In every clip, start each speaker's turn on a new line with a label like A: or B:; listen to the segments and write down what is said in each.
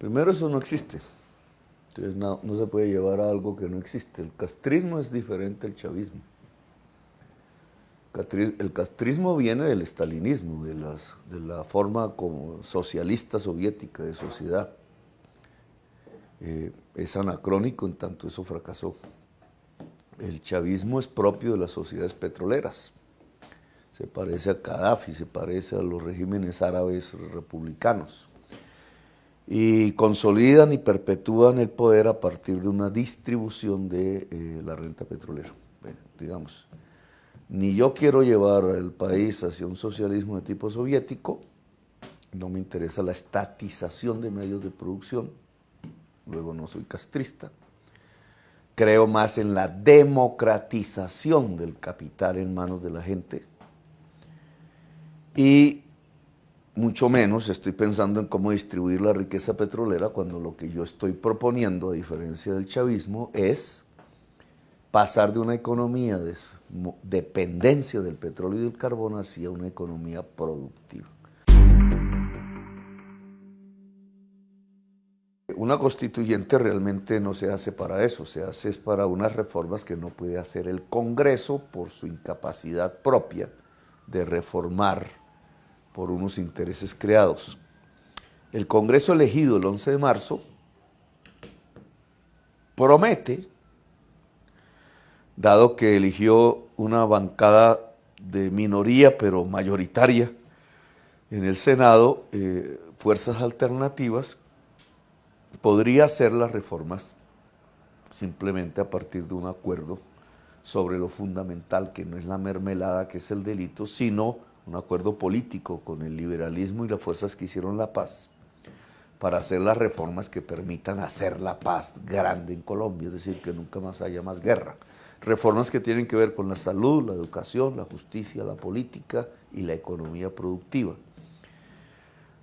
A: Primero, eso no existe. Entonces, no se puede llevar a algo que no existe. El castrismo es diferente al chavismo. El castrismo viene del estalinismo, de la forma como socialista soviética de sociedad. Es anacrónico en tanto eso fracasó. El chavismo es propio de las sociedades petroleras. Se parece a Gaddafi, se parece a los regímenes árabes republicanos. Y consolidan y perpetúan el poder a partir de una distribución de la renta petrolera. Bueno, digamos, ni yo quiero llevar al país hacia un socialismo de tipo soviético, no me interesa la estatización de medios de producción, luego no soy castrista, creo más en la democratización del capital en manos de la gente y mucho menos estoy pensando en cómo distribuir la riqueza petrolera cuando lo que yo estoy proponiendo, a diferencia del chavismo, es pasar de una economía de dependencia del petróleo y del carbón hacia una economía productiva. Una constituyente realmente no se hace para eso, se hace para unas reformas que no puede hacer el Congreso por su incapacidad propia de reformar por unos intereses creados. El Congreso elegido el 11 de marzo promete, dado que eligió una bancada de minoría pero mayoritaria en el Senado, fuerzas alternativas, podría hacer las reformas simplemente a partir de un acuerdo sobre lo fundamental, que no es la mermelada que es el delito, sino un acuerdo político con el liberalismo y las fuerzas que hicieron la paz, para hacer las reformas que permitan hacer la paz grande en Colombia, es decir, que nunca más haya más guerra. Reformas que tienen que ver con la salud, la educación, la justicia, la política y la economía productiva.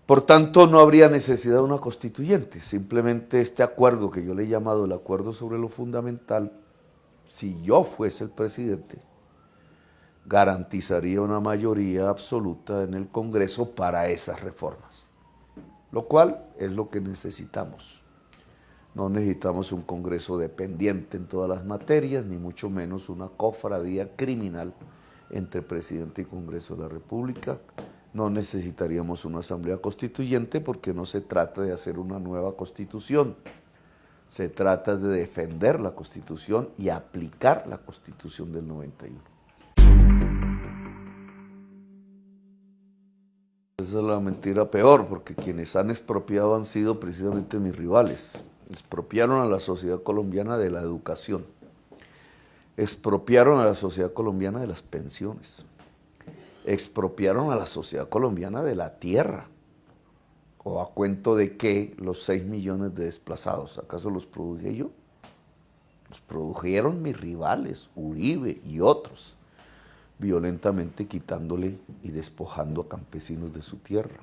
A: Por tanto, no habría necesidad de una constituyente, simplemente este acuerdo que yo le he llamado el acuerdo sobre lo fundamental, si yo fuese el presidente, garantizaría una mayoría absoluta en el Congreso para esas reformas, lo cual es lo que necesitamos. No necesitamos un Congreso dependiente en todas las materias, ni mucho menos una cofradía criminal entre presidente y Congreso de la República. No necesitaríamos una asamblea constituyente porque no se trata de hacer una nueva constitución, se trata de defender la Constitución y aplicar la Constitución del 91. Esa es la mentira peor, porque quienes han expropiado han sido precisamente mis rivales. Expropiaron a la sociedad colombiana de la educación, expropiaron a la sociedad colombiana de las pensiones, expropiaron a la sociedad colombiana de la tierra. ¿O a cuento de qué los 6 millones de desplazados? ¿Acaso los produje yo? Los produjeron mis rivales, Uribe y otros, violentamente quitándole y despojando a campesinos de su tierra.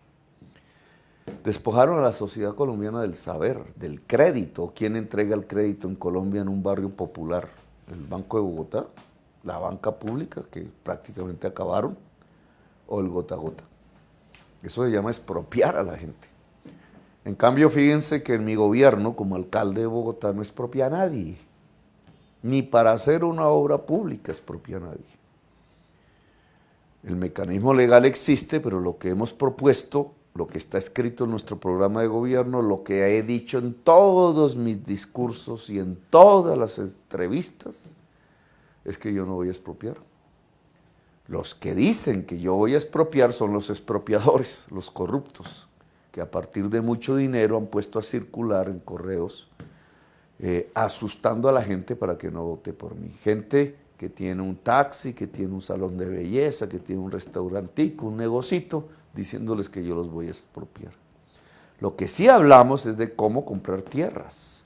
A: Despojaron a la sociedad colombiana del saber, del crédito. ¿Quién entrega el crédito en Colombia en un barrio popular? ¿El Banco de Bogotá? ¿La banca pública que prácticamente acabaron? ¿O el gota a gota? Eso se llama expropiar a la gente. En cambio, fíjense que en mi gobierno, como alcalde de Bogotá, no expropia a nadie. Ni para hacer una obra pública expropia a nadie. El mecanismo legal existe, pero lo que hemos propuesto, lo que está escrito en nuestro programa de gobierno, lo que he dicho en todos mis discursos y en todas las entrevistas, es que yo no voy a expropiar. Los que dicen que yo voy a expropiar son los expropiadores, los corruptos, que a partir de mucho dinero han puesto a circular en correos, asustando a la gente para que no vote por mí. Gente que tiene un taxi, que tiene un salón de belleza, que tiene un restaurantico, un negocito, diciéndoles que yo los voy a expropiar. Lo que sí hablamos es de cómo comprar tierras,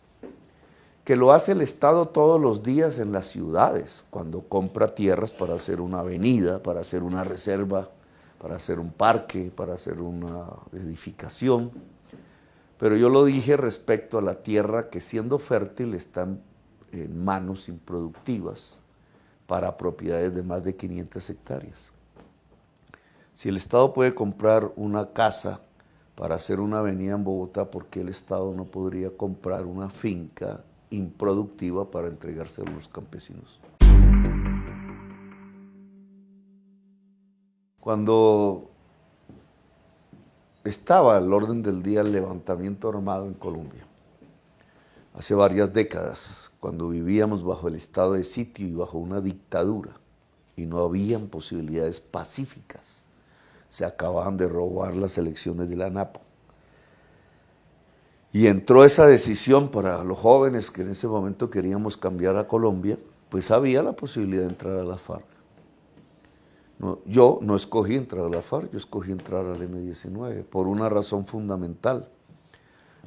A: que lo hace el Estado todos los días en las ciudades, cuando compra tierras para hacer una avenida, para hacer una reserva, para hacer un parque, para hacer una edificación. Pero yo lo dije respecto a la tierra que, siendo fértil, está en manos improductivas para propiedades de más de 500 hectáreas. Si el Estado puede comprar una casa para hacer una avenida en Bogotá porque el Estado no podría comprar una finca improductiva para entregársela a los campesinos. Cuando estaba al orden del día el levantamiento armado en Colombia, hace varias décadas, cuando vivíamos bajo el estado de sitio y bajo una dictadura, y no habían posibilidades pacíficas, se acababan de robar las elecciones de la ANAPO. Y entró esa decisión para los jóvenes que en ese momento queríamos cambiar a Colombia, pues había la posibilidad de entrar a la FARC. No, yo no escogí entrar a la FARC, yo escogí entrar al M-19 por una razón fundamental.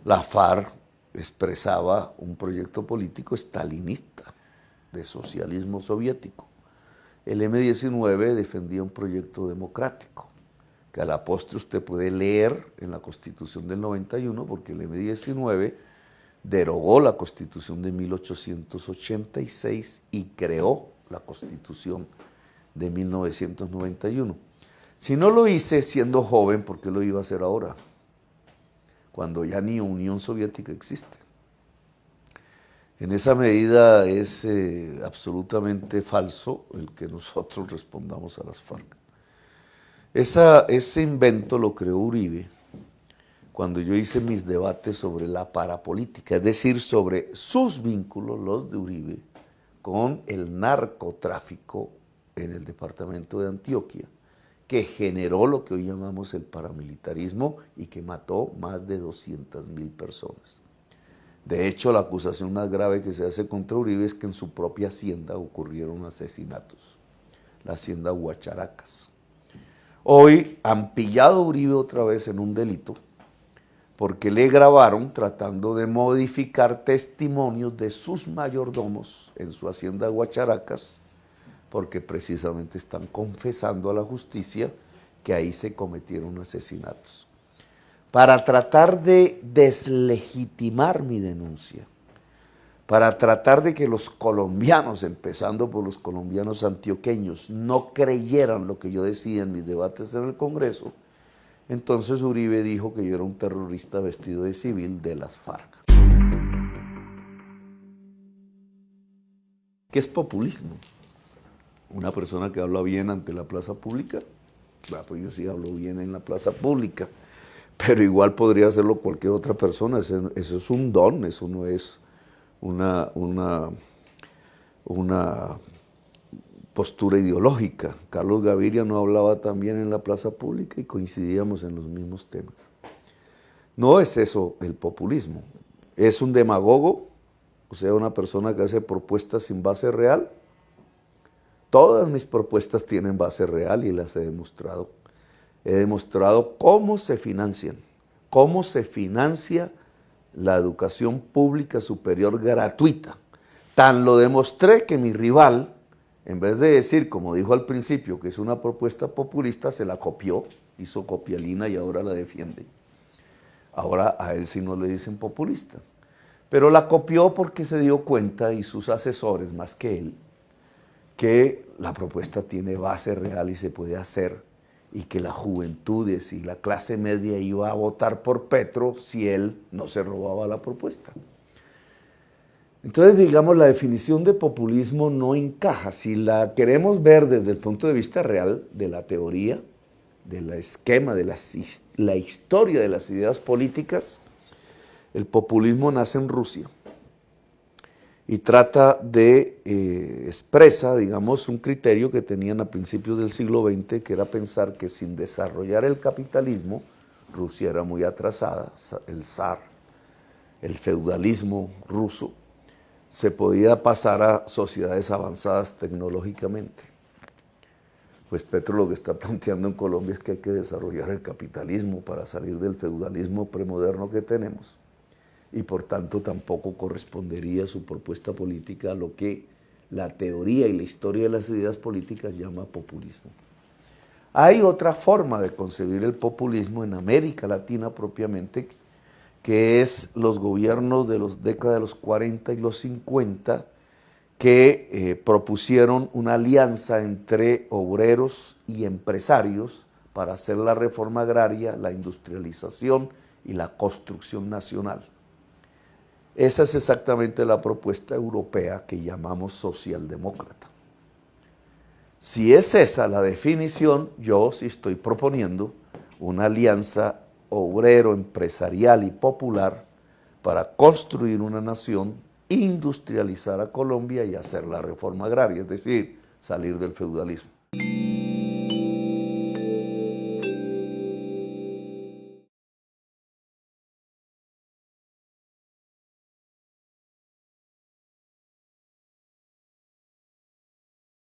A: La FARC expresaba un proyecto político estalinista de socialismo soviético. El M-19 defendía un proyecto democrático, que a la postre usted puede leer en la Constitución del 91, porque el M-19 derogó la Constitución de 1886 y creó la Constitución de 1991. Si no lo hice siendo joven, ¿por qué lo iba a hacer ahora? Cuando ya ni Unión Soviética existe. En esa medida es absolutamente falso el que nosotros respondamos a las FARC. Ese invento lo creó Uribe cuando yo hice mis debates sobre la parapolítica, es decir, sobre sus vínculos, los de Uribe, con el narcotráfico en el departamento de Antioquia, que generó lo que hoy llamamos el paramilitarismo y que mató más de 200.000 personas. De hecho, la acusación más grave que se hace contra Uribe es que en su propia hacienda ocurrieron asesinatos, la hacienda Huacharacas. Hoy han pillado a Uribe otra vez en un delito porque le grabaron tratando de modificar testimonios de sus mayordomos en su hacienda Huacharacas, porque precisamente están confesando a la justicia que ahí se cometieron asesinatos. Para tratar de deslegitimar mi denuncia, para tratar de que los colombianos, empezando por los colombianos antioqueños, no creyeran lo que yo decía en mis debates en el Congreso, entonces Uribe dijo que yo era un terrorista vestido de civil de las FARC. ¿Qué es populismo? Una persona que habla bien ante la plaza pública, pues yo sí hablo bien en la plaza pública, pero igual podría hacerlo cualquier otra persona, eso es un don, eso no es una postura ideológica. Carlos Gaviria no hablaba tan bien en la plaza pública y coincidíamos en los mismos temas. No es eso el populismo, es un demagogo, o sea, una persona que hace propuestas sin base real. Todas mis propuestas tienen base real y las he demostrado. He demostrado cómo se financian, cómo se financia la educación pública superior gratuita. Tan lo demostré que mi rival, en vez de decir, como dijo al principio, que es una propuesta populista, se la copió, hizo copialina y ahora la defiende. Ahora a él sí no le dicen populista. Pero la copió porque se dio cuenta, y sus asesores más que él, que la propuesta tiene base real y se puede hacer, y que las juventudes y la clase media iba a votar por Petro si él no se robaba la propuesta. Entonces, digamos, la definición de populismo no encaja. Si la queremos ver desde el punto de vista real de la teoría, del esquema, de la historia de las ideas políticas, el populismo nace en Rusia y trata de, expresa, digamos, un criterio que tenían a principios del siglo XX, que era pensar que sin desarrollar el capitalismo, Rusia era muy atrasada, el zar, el feudalismo ruso, se podía pasar a sociedades avanzadas tecnológicamente. Pues Petro lo que está planteando en Colombia es que hay que desarrollar el capitalismo para salir del feudalismo premoderno que tenemos, y por tanto tampoco correspondería su propuesta política a lo que la teoría y la historia de las ideas políticas llama populismo. Hay otra forma de concebir el populismo en América Latina propiamente, que es los gobiernos de las décadas de los 40 y los 50, que propusieron una alianza entre obreros y empresarios para hacer la reforma agraria, la industrialización y la construcción nacional. Esa es exactamente la propuesta europea que llamamos socialdemócrata. Si es esa la definición, yo sí estoy proponiendo una alianza obrero, empresarial y popular para construir una nación, industrializar a Colombia y hacer la reforma agraria, es decir, salir del feudalismo.